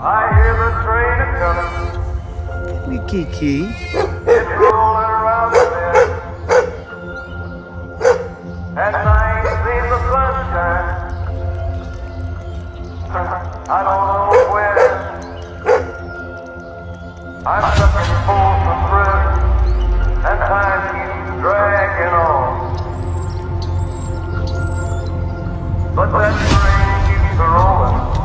I hear the train a coming. Kiki. It's rolling around the bend. And I ain't seen the sunshine. I don't know when. I'm looking for some thread. And time keeps dragging on. But that train keeps rolling.